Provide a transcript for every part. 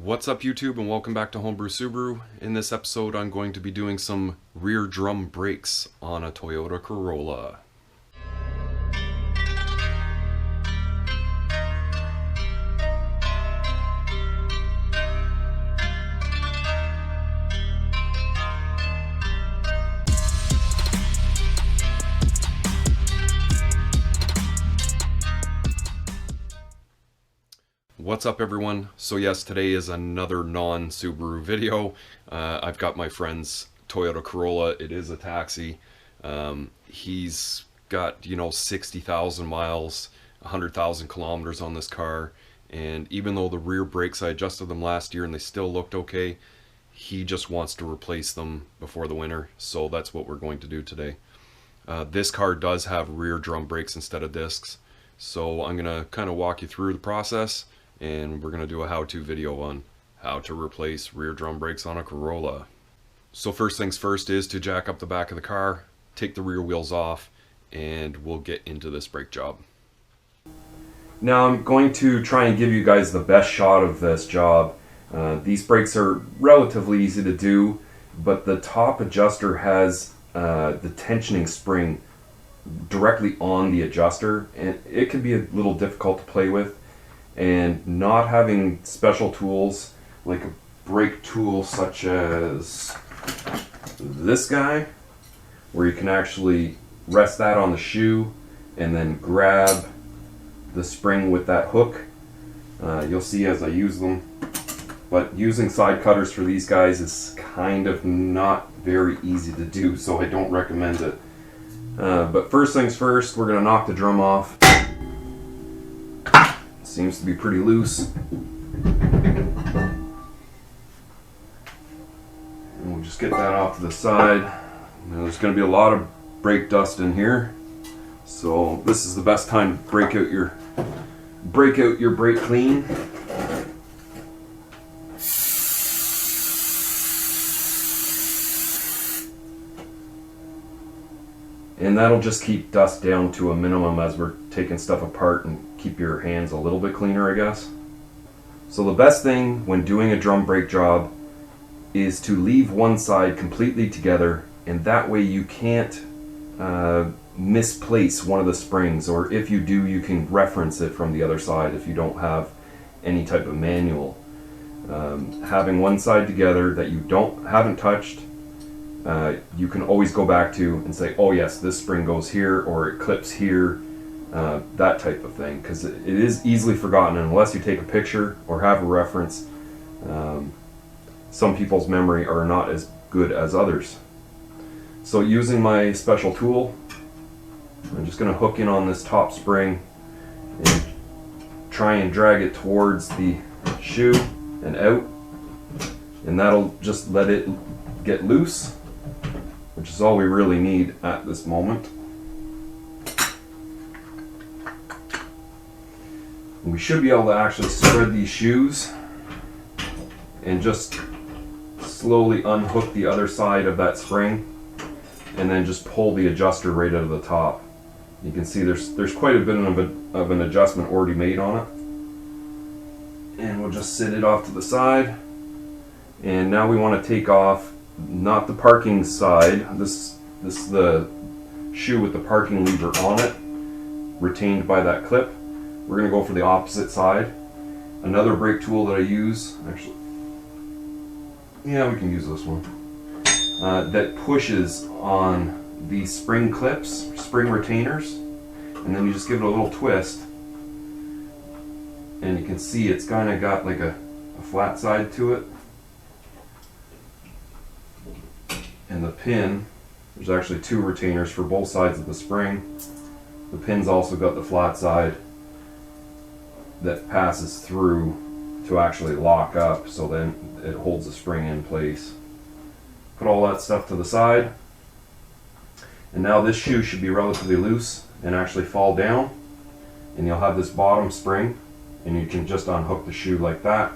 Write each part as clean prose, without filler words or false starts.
What's up YouTube, and welcome back to Homebrew Subaru. In this episode I'm going to be doing some rear drum brakes on a Toyota Corolla. What's up everyone? So yes, today is another non-Subaru video. I've got my friend's Toyota Corolla. It is a taxi. He's got, 60,000 miles, 100,000 kilometers on this car. And even though the rear brakes, I adjusted them last year and they still looked okay, he just wants to replace them before the winter. So that's what we're going to do today. This car does have rear drum brakes instead of discs. So I'm going to kind of walk you through the process. And we're going to do a how-to video on how to replace rear drum brakes on a Corolla. So first things first is to jack up the back of the car, take the rear wheels off, and we'll get into this brake job. Now I'm going to try and give you guys the best shot of this job. These brakes are relatively easy to do, but the top adjuster has the tensioning spring directly on the adjuster, and it can be a little difficult to play with. And not having special tools like a brake tool such as this guy, where you can actually rest that on the shoe and then grab the spring with that hook. You'll see as I use them. But using side cutters for these guys is kind of not very easy to do, so I don't recommend it. But first things first, we're going to knock the drum off. Seems to be pretty loose. And we'll just get that off to the side. Now, there's going to be a lot of brake dust in here, so this is the best time to break out your brake clean. And that'll just keep dust down to a minimum as we're taking stuff apart and keep your hands a little bit cleaner, I guess. So the best thing when doing a drum brake job is to leave one side completely together, and that way you can't misplace one of the springs, or if you do, you can reference it from the other side if you don't have any type of manual. Having one side together that you haven't touched, you can always go back to and say, oh yes, this spring goes here or it clips here, that type of thing, because it is easily forgotten unless you take a picture or have a reference. Some people's memory are not as good as others. So using my special tool, I'm just going to hook in on this top spring and try and drag it towards the shoe and out, and that'll just let it get loose, which is all we really need at this moment. And we should be able to actually spread these shoes and just slowly unhook the other side of that spring and then just pull the adjuster right out of the top. You can see there's quite a bit of an adjustment already made on it. And we'll just sit it off to the side. And now we want to take off not the parking side. This is the shoe with the parking lever on it, retained by that clip. We're going to go for the opposite side. Another brake tool that I use, actually, yeah, we can use this one, that pushes on these spring clips, spring retainers, and then you just give it a little twist, and you can see it's kind of got like a flat side to it. And the pin, there's actually two retainers for both sides of the spring. The pin's also got the flat side that passes through to actually lock up, so then it holds the spring in place. Put all that stuff to the side, and now this shoe should be relatively loose and actually fall down, and you'll have this bottom spring, and you can just unhook the shoe like that.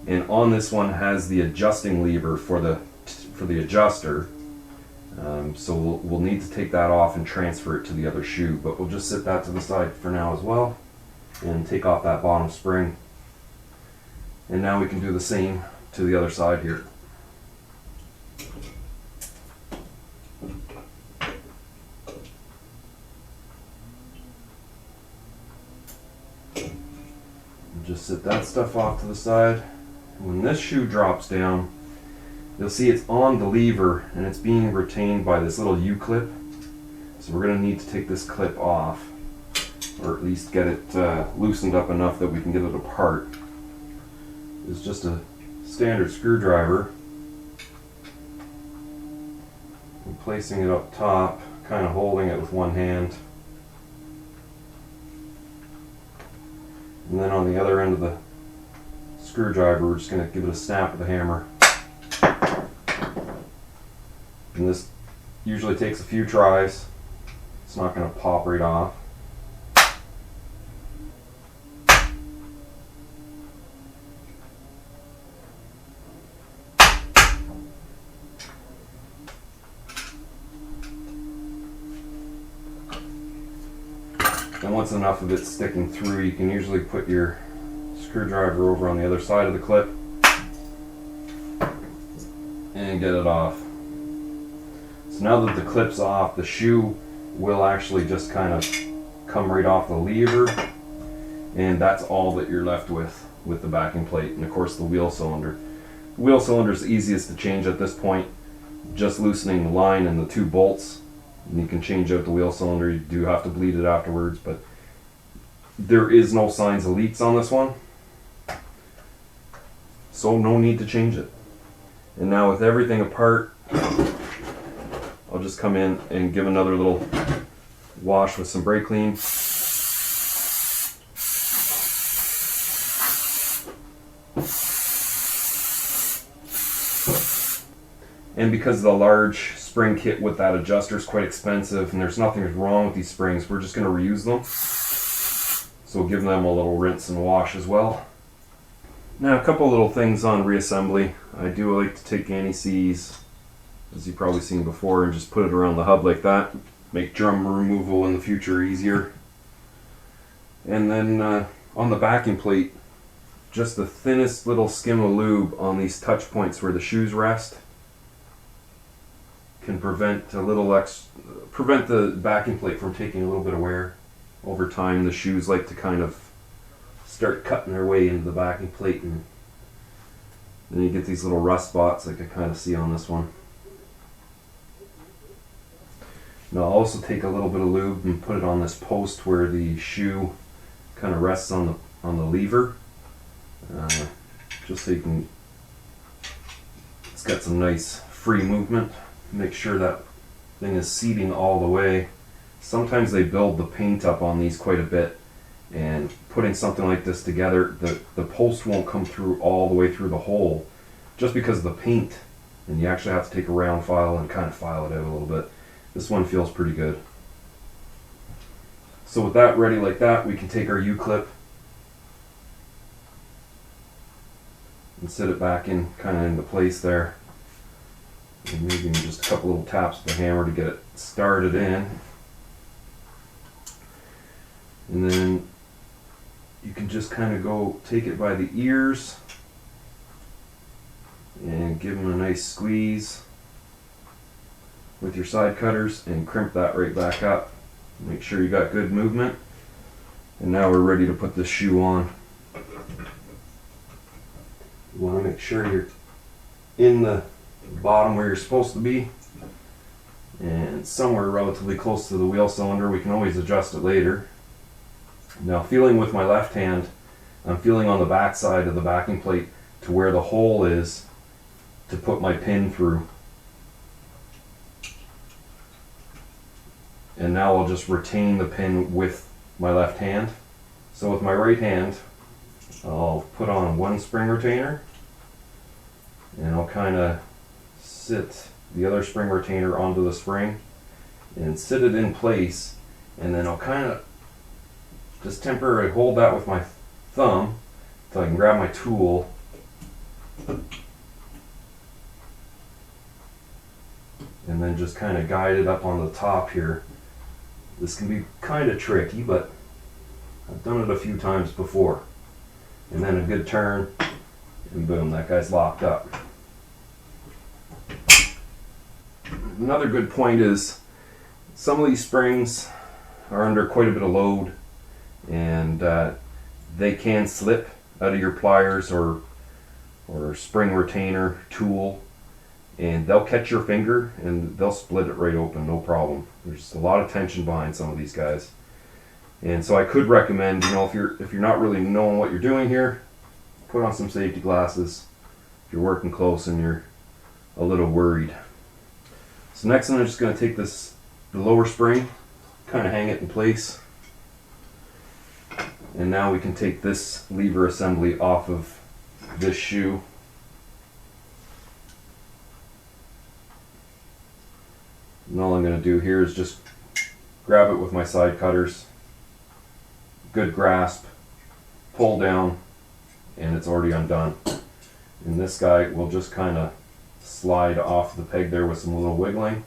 And on this one has the adjusting lever for the adjuster, so we'll need to take that off and transfer it to the other shoe, but we'll just sit that to the side for now as well and take off that bottom spring. And now we can do the same to the other side here. Just set that stuff off to the side. When this shoe drops down, you'll see it's on the lever and it's being retained by this little U-clip. So we're going to need to take this clip off, or at least get it loosened up enough that we can get it apart. It's just a standard screwdriver. I'm placing it up top, kind of holding it with one hand. And then on the other end of the screwdriver, we're just going to give it a snap with a hammer. And this usually takes a few tries. It's not going to pop right off. And once enough of it sticking through, you can usually put your screwdriver over on the other side of the clip and get it off. So now that the clip's off, the shoe will actually just kind of come right off the lever, and that's all that you're left with the backing plate, and of course the wheel cylinder. The wheel cylinder is the easiest to change at this point, just loosening the line and the two bolts. And you can change out the wheel cylinder. You do have to bleed it afterwards, but there is no signs of leaks on this one, so no need to change it. And now with everything apart, I'll just come in and give another little wash with some brake clean. And because the large spring kit with that adjuster is quite expensive and there's nothing wrong with these springs, we're just going to reuse them. So we'll give them a little rinse and wash as well. Now a couple little things on reassembly. I do like to take anti-seize, as you've probably seen before, and just put it around the hub like that. Make drum removal in the future easier. And then on the backing plate, just the thinnest little skim of lube on these touch points where the shoes rest can prevent the backing plate from taking a little bit of wear. Over time, the shoes like to kind of start cutting their way into the backing plate, and then you get these little rust spots like I kind of see on this one. Now I'll also take a little bit of lube and put it on this post where the shoe kind of rests on the lever, just so you can, it's got some nice free movement. Make sure that thing is seating all the way. Sometimes they build the paint up on these quite a bit, and putting something like this together, the post won't come through all the way through the hole just because of the paint, and you actually have to take a round file and kind of file it out a little bit. This one feels pretty good. So with that ready like that, we can take our U-clip and sit it back in kind of into place there. And maybe just a couple little taps with the hammer to get it started in. And then you can just kind of go take it by the ears and give them a nice squeeze with your side cutters and crimp that right back up. Make sure you got good movement. And now we're ready to put this shoe on. You want to make sure you're in the bottom where you're supposed to be, and somewhere relatively close to the wheel cylinder. We can always adjust it later. Now, feeling with my left hand, I'm feeling on the back side of the backing plate to where the hole is to put my pin through. And now I'll just retain the pin with my left hand. So with my right hand, I'll put on one spring retainer, and I'll kind of sit the other spring retainer onto the spring and sit it in place, and then I'll kind of just temporarily hold that with my thumb until I can grab my tool and then just kind of guide it up on the top here. This can be kind of tricky, but I've done it a few times before. And then a good turn, And boom, that guy's locked up. Another good point is some of these springs are under quite a bit of load, and they can slip out of your pliers or spring retainer tool, and they'll catch your finger and they'll split it right open, no problem. There's a lot of tension behind some of these guys. And so I could recommend, you know, if you're not really knowing what you're doing here, put on some safety glasses if you're working close and you're a little worried. So next I'm just going to take the lower spring, kind of hang it in place. And now we can take this lever assembly off of this shoe. And all I'm going to do here is just grab it with my side cutters, good grasp, pull down, and it's already undone. And this guy will just kind of slide off the peg there with some little wiggling.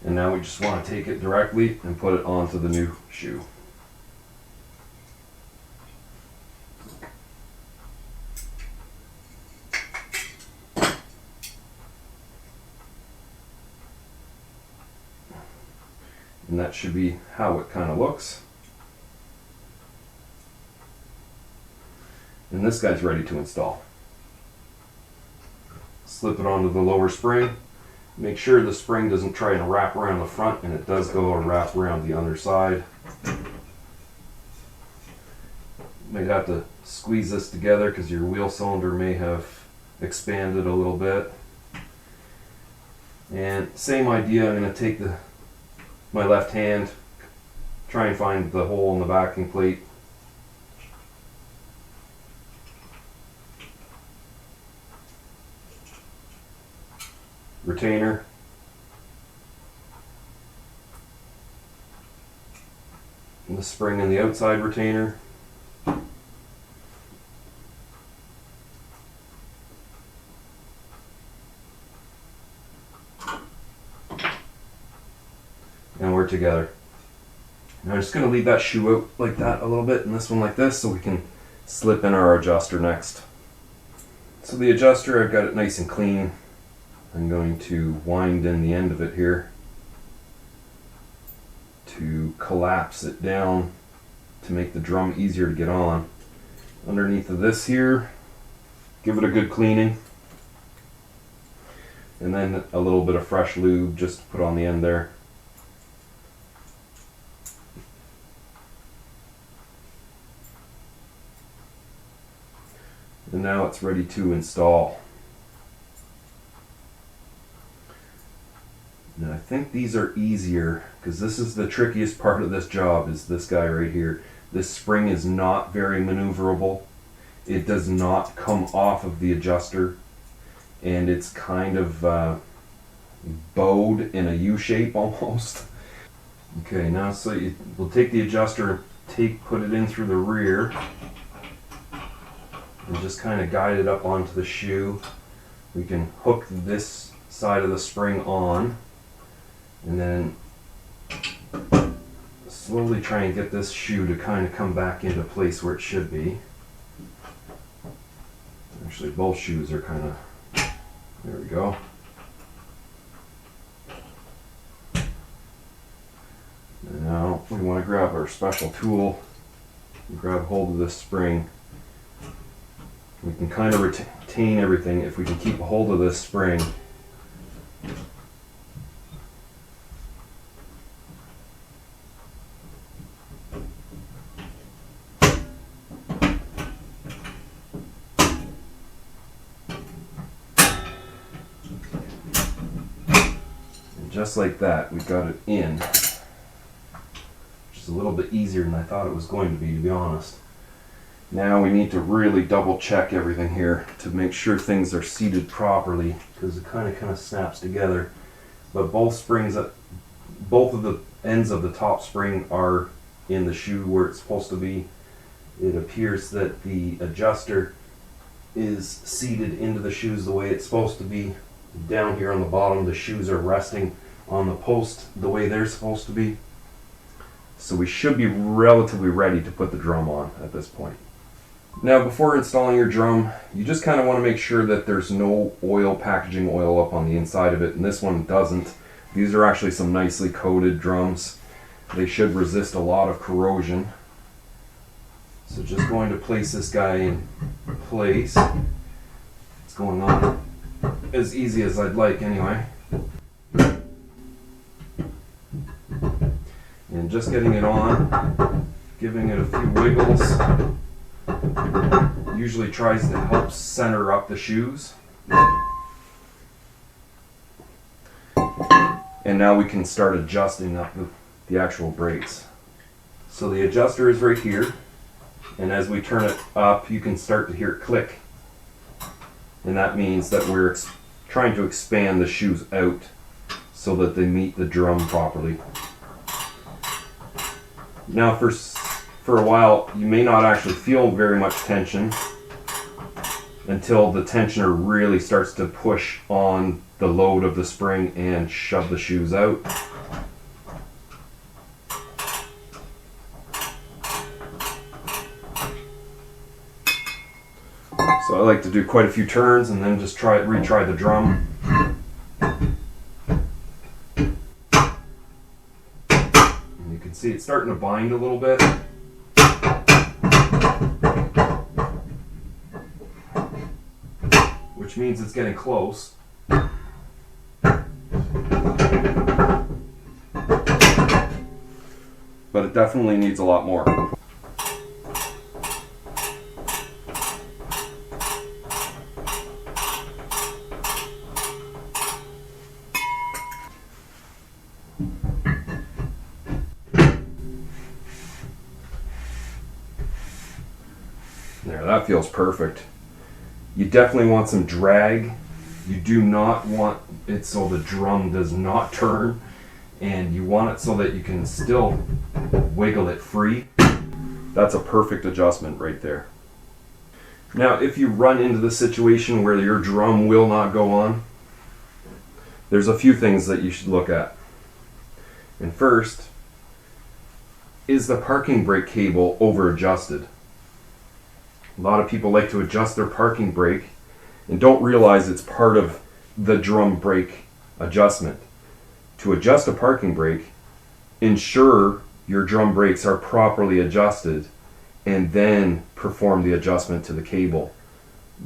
And now we just want to take it directly and put it onto the new shoe. And that should be how it kind of looks. And this guy's ready to install. Slip it onto the lower spring. Make sure the spring doesn't try and wrap around the front, and it does go or wrap around the underside. Might have to squeeze this together because your wheel cylinder may have expanded a little bit. And same idea, I'm going to take my left hand, try and find the hole in the backing plate. Retainer. And the spring in the outside retainer. And we're together. Now I'm just going to leave that shoe out like that a little bit and this one like this so we can slip in our adjuster next. So the adjuster, I've got it nice and clean. I'm going to wind in the end of it here to collapse it down to make the drum easier to get on. Underneath of this here, give it a good cleaning. And then a little bit of fresh lube just to put on the end there. And now it's ready to install. Now I think these are easier because this is the trickiest part of this job, is this guy right here. This spring is not very maneuverable. It does not come off of the adjuster, and it's kind of bowed in a U shape almost. Okay, now so we'll take the adjuster, put it in through the rear, and just kind of guide it up onto the shoe. We can hook this side of the spring on, and then slowly try and get this shoe to kind of come back into place where it should be. Actually, both shoes are kind of, there we go. And now we want to grab our special tool and grab hold of this spring. We can kind of retain everything if we can keep a hold of this spring. Just like that, we got it in, which is a little bit easier than I thought it was going to be honest. Now we need to really double check everything here to make sure things are seated properly, because it kind of snaps together. But both springs, both of the ends of the top spring are in the shoe where it's supposed to be. It appears that the adjuster is seated into the shoes the way it's supposed to be. Down here on the bottom, the shoes are resting on the post the way they're supposed to be. So we should be relatively ready to put the drum on at this point. Now before installing your drum, you just kind of want to make sure that there's no oil, packaging oil up on the inside of it, and this one doesn't. These are actually some nicely coated drums. They should resist a lot of corrosion. So just going to place this guy in place. It's going on as easy as I'd like anyway. And just getting it on, giving it a few wiggles, usually tries to help center up the shoes. And now we can start adjusting up the actual brakes. So the adjuster is right here, and as we turn it up you can start to hear it click, and that means that we're trying to expand the shoes out so that they meet the drum properly. Now for a while you may not actually feel very much tension until the tensioner really starts to push on the load of the spring and shove the shoes out. So I like to do quite a few turns and then just retry the drum. And you can see it's starting to bind a little bit. Which means it's getting close. But it definitely needs a lot more. There, that feels perfect. You definitely want some drag. You do not want it so the drum does not turn, and you want it so that you can still wiggle it free. That's a perfect adjustment right there. Now if you run into the situation where your drum will not go on, there's a few things that you should look at. And first, is the parking brake cable over adjusted? A lot of people like to adjust their parking brake and don't realize it's part of the drum brake adjustment. To adjust a parking brake, ensure your drum brakes are properly adjusted and then perform the adjustment to the cable.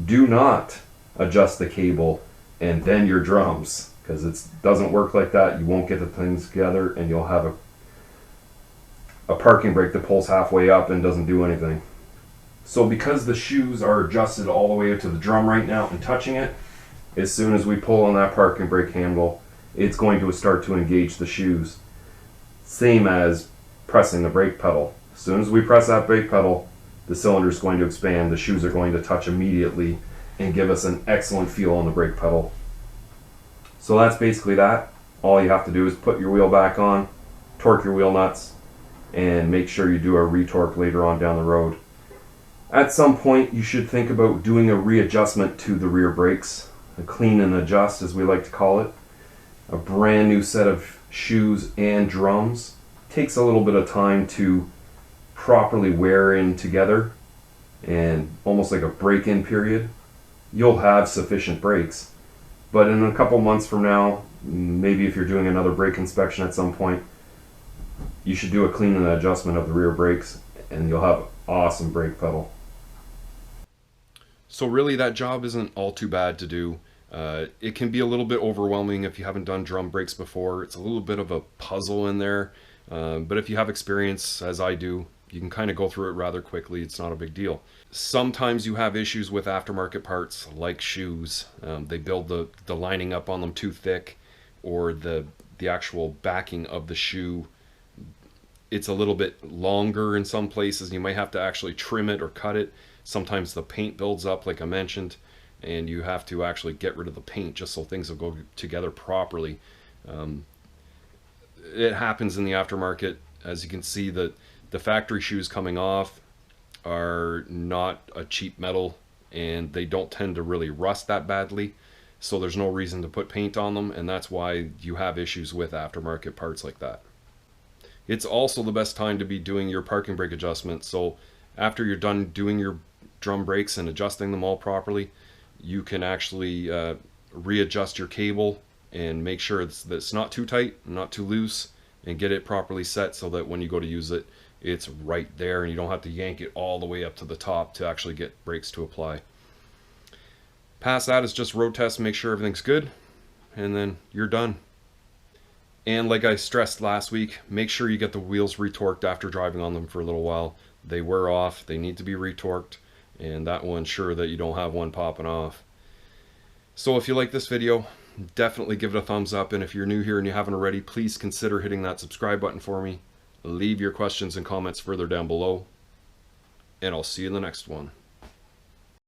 Do not adjust the cable and then your drums, because it doesn't work like that. You won't get the things together and you'll have a parking brake that pulls halfway up and doesn't do anything. So because the shoes are adjusted all the way to the drum right now and touching it, as soon as we pull on that parking brake handle, it's going to start to engage the shoes. Same as pressing the brake pedal. As soon as we press that brake pedal, the cylinder is going to expand, the shoes are going to touch immediately and give us an excellent feel on the brake pedal. So that's basically that. All you have to do is put your wheel back on, torque your wheel nuts, and make sure you do a retorque later on down the road. At some point you should think about doing a readjustment to the rear brakes, a clean and adjust as we like to call it. A brand new set of shoes and drums takes a little bit of time to properly wear in together, and almost like a break-in period. You'll have sufficient brakes, but in a couple months from now, maybe if you're doing another brake inspection at some point, you should do a clean and adjustment of the rear brakes and you'll have awesome brake pedal. So really that job isn't all too bad to do. It can be a little bit overwhelming if you haven't done drum brakes before. It's a little bit of a puzzle in there, but if you have experience, as I do, you can kind of go through it rather quickly. It's not a big deal. Sometimes you have issues with aftermarket parts like shoes. They build the lining up on them too thick, or the actual backing of the shoe, it's a little bit longer in some places. You might have to actually trim it or cut it. Sometimes the paint builds up, like I mentioned, and you have to actually get rid of the paint just so things will go together properly. It happens in the aftermarket. As you can see, the factory shoes coming off are not a cheap metal, and they don't tend to really rust that badly, so there's no reason to put paint on them, and that's why you have issues with aftermarket parts like that. It's also the best time to be doing your parking brake adjustment. So after you're done doing your drum brakes and adjusting them all properly, you can actually readjust your cable and make sure that it's not too tight, not too loose, and get it properly set so that when you go to use it, it's right there and you don't have to yank it all the way up to the top to actually get brakes to apply. Past that is just road test, make sure everything's good, and then you're done. And like I stressed last week, make sure you get the wheels retorqued after driving on them for a little while. They wear off, they need to be retorqued, and that will ensure that you don't have one popping off. So if you like this video, definitely give it a thumbs up, and if you're new here and you haven't already, please consider hitting that subscribe button for me. Leave your questions and comments further down below, and I'll see you in the next one.